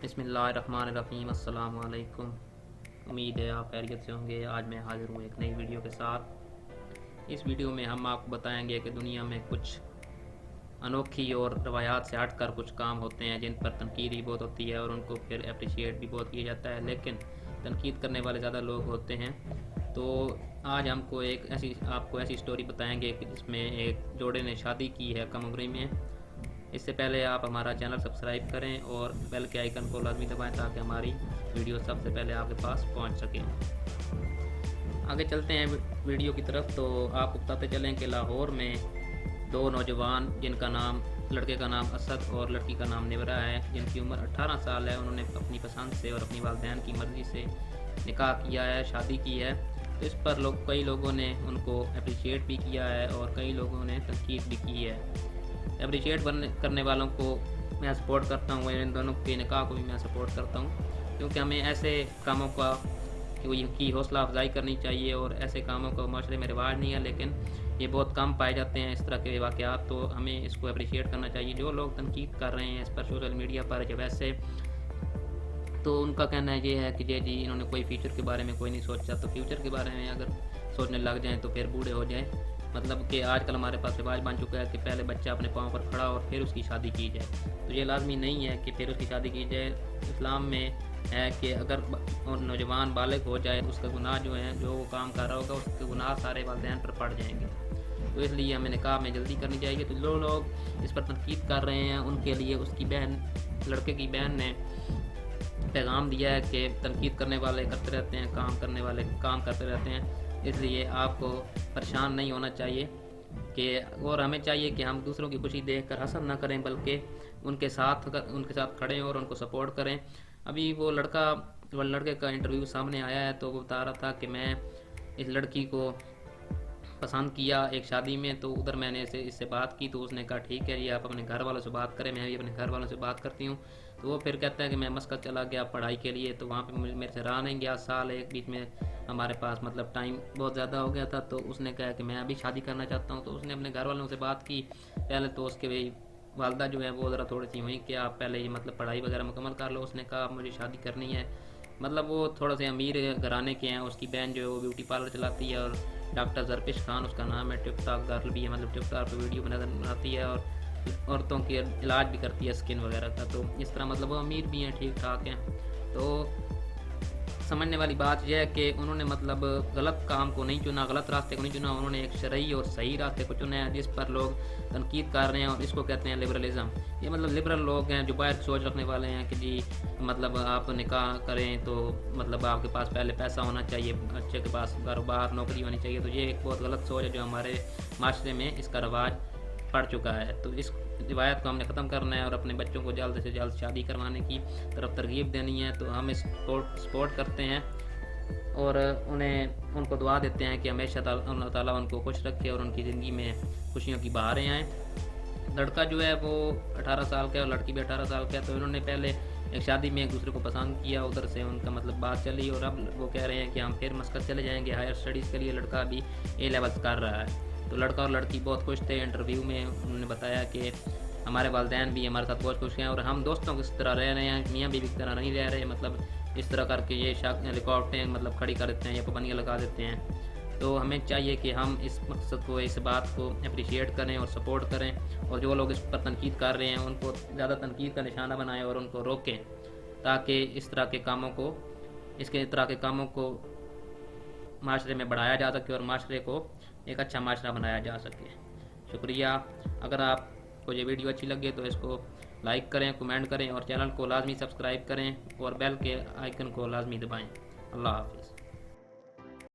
बिस्मिल्लाहिर्रहमानिर्रहीम। अस्सलाम वालेकुम। उम्मीद है आप खैरियत से होंगे। आज मैं हाज़िर हूँ एक नई वीडियो के साथ। इस वीडियो में हम आपको बताएंगे कि दुनिया में कुछ अनोखी और रवायात से हट कर कुछ काम होते हैं जिन पर तनकीद भी बहुत होती है और उनको फिर अप्रिशिएट भी बहुत किया जाता है, लेकिन तनकीद करने वाले ज़्यादा लोग होते हैं। तो आज हमको आपको ऐसी स्टोरी बताएंगे कि जिसमें एक जोड़े ने शादी की है कम उम्र में। इससे पहले आप हमारा चैनल सब्सक्राइब करें और बेल के आइकन को लाजमी दबाएं ताकि हमारी वीडियो सबसे पहले आपके पास पहुंच सकें। आगे चलते हैं वीडियो की तरफ। तो आपको बताते चलें कि लाहौर में दो नौजवान, लड़के का नाम असद और लड़की का नाम निवरा है, जिनकी उम्र 18 साल है, उन्होंने अपनी पसंद से और अपनी वालिदैन की मर्ज़ी से निकाह किया है, शादी की है। तो इस पर कई लोगों ने उनको अप्रिशिएट भी किया है और कई लोगों ने तनकीद भी की है। अप्रिशिएट करने वालों को मैं सपोर्ट करता हूँ, इन दोनों के निकाह को भी मैं सपोर्ट करता हूँ, क्योंकि हमें ऐसे कामों की हौसला अफजाई करनी चाहिए और ऐसे कामों का माशरे में रिवाज नहीं है, लेकिन ये बहुत कम पाए जाते हैं इस तरह के वाक़यात। तो हमें इसको अप्रिशिएट करना चाहिए। जो लोग तनकीद कर रहे हैं इस पर सोशल मीडिया पर जब ऐसे, तो उनका कहना ये है कि जी इन्होंने कोई फ्यूचर के बारे में कोई नहीं सोचा। तो फ्यूचर के बारे में अगर सोचने लग जाएँ तो फिर बूढ़े हो जाएँ। मतलब कि आजकल हमारे पास रिवाज बन चुका है कि पहले बच्चा अपने पाँव पर खड़ा और फिर उसकी शादी की जाए। तो ये लाजमी नहीं है कि फिर उसकी शादी की जाए। इस्लाम में है कि अगर नौजवान बालिग हो जाए, उसका गुनाह जो है, जो वो काम कर रहा होगा, उसके गुनाह सारे वालिदैन पर पड़ जाएंगे। तो इसलिए हमें निकाह में जल्दी करनी चाहिए। तो जो लोग इस पर तनकीद कर रहे हैं उनके लिए उसकी बहन, लड़के की बहन ने पैगाम दिया है कि तनकीद करने वाले करते रहते हैं, काम करने वाले काम करते रहते हैं, इसलिए आपको परेशान नहीं होना चाहिए और हमें चाहिए कि हम दूसरों की खुशी देखकर हसद ना करें, बल्कि उनके साथ खड़ें और उनको सपोर्ट करें। अभी वो लड़के का इंटरव्यू सामने आया है, तो वो बता रहा था कि मैं इस लड़की को पसंद किया एक शादी में, तो उधर मैंने इससे बात की, तो उसने कहा ठीक है, ये आप अपने घर वालों से बात करें, मैं भी अपने घर वालों से बात करती हूँ। तो वो फिर कहता है कि मैं मस्कत चला गया पढ़ाई के लिए, तो वहाँ पे मेरे से रहा नहीं गया, साल एक बीच में हमारे पास मतलब टाइम बहुत ज़्यादा हो गया था। तो उसने कहा कि मैं अभी शादी करना चाहता हूँ। तो उसने अपने घर वालों से बात की। पहले तो उसके भाई वालदा जो है वो ज़रा थोड़ी सी हुई कि आप पहले ये मतलब पढ़ाई वगैरह मुकम्मल कर लो। उसने कहा मुझे शादी करनी है। मतलब वो थोड़ा से अमीर घराने के हैं। उसकी बहन जो है वो ब्यूटी पार्लर चलाती है और डॉक्टर जरपिश खान उसका नाम है, टिक टॉक गर्ल भी है, मतलब टिक टॉक पर वीडियो बनाती है और औरतों के इलाज भी करती है, स्किन वगैरह का। तो इस तरह मतलब वो अमीर भी हैं, ठीक ठाक हैं। तो समझने वाली बात यह है कि उन्होंने मतलब गलत काम को नहीं चुना, गलत रास्ते को नहीं चुना, उन्होंने एक शरई और सही रास्ते को चुना है, जिस पर लोग तनकीद कर रहे हैं और इसको कहते हैं लिबरलिज़म। ये मतलब लिबरल लोग हैं जो बाहर सोच रखने वाले हैं कि जी मतलब आप निकाह करें तो मतलब आपके पास पहले पैसा होना चाहिए, बच्चे के पास कारोबार नौकरी होनी चाहिए। तो ये एक बहुत गलत सोच है जो हमारे माशरे में इसका रवाज पड़ चुका है। तो इस रिवायत को हमने ख़त्म करना है और अपने बच्चों को जल्द से जल्द शादी करवाने की तरफ तरगीब देनी है। तो हम इस सपोर्ट करते हैं और उनको दुआ देते हैं कि हमेशा अल्लाह ताला उनको खुश रखे और उनकी ज़िंदगी में खुशियों की बहारें आएँ। लड़का जो है वो 18 साल का है और लड़की भी 18 साल का है। तो इन्होंने पहले एक शादी में एक दूसरे को पसंद किया, उधर से उनका मतलब बात चली और अब वो कह रहे हैं कि हम फिर मस्कत चले जाएंगे हायर स्टडीज़ के लिए। लड़का भी A लेवल्स कर रहा है। तो लड़का और लड़की बहुत खुश थे। इंटरव्यू में उन्होंने बताया कि हमारे वालिदैन भी हमारे साथ बहुत खुश हैं और हम दोस्तों की तरह रह रहे हैं, मियाँ बीवी की तरह नहीं रह रहे। मतलब इस तरह करके ये रिकॉर्डें मतलब खड़ी कर देते हैं या पाबंदियाँ लगा देते हैं। तो हमें चाहिए कि हम इस मकसद को, इस बात को अप्रिशिएट करें और सपोर्ट करें, और जो लोग इस पर तनकीद कर रहे हैं उनको ज़्यादा तनकीद का निशाना बनाएं और उनको रोकें, ताकि इस तरह के कामों को माशरे में बढ़ाया जा सके और माशरे को एक अच्छा माशरा बनाया जा सके। शुक्रिया। अगर आपको ये वीडियो अच्छी लगे तो इसको लाइक करें, कमेंट करें और चैनल को लाजमी सब्सक्राइब करें और बेल के आइकन को लाजमी दबाएं। अल्लाह हाफ़िज़।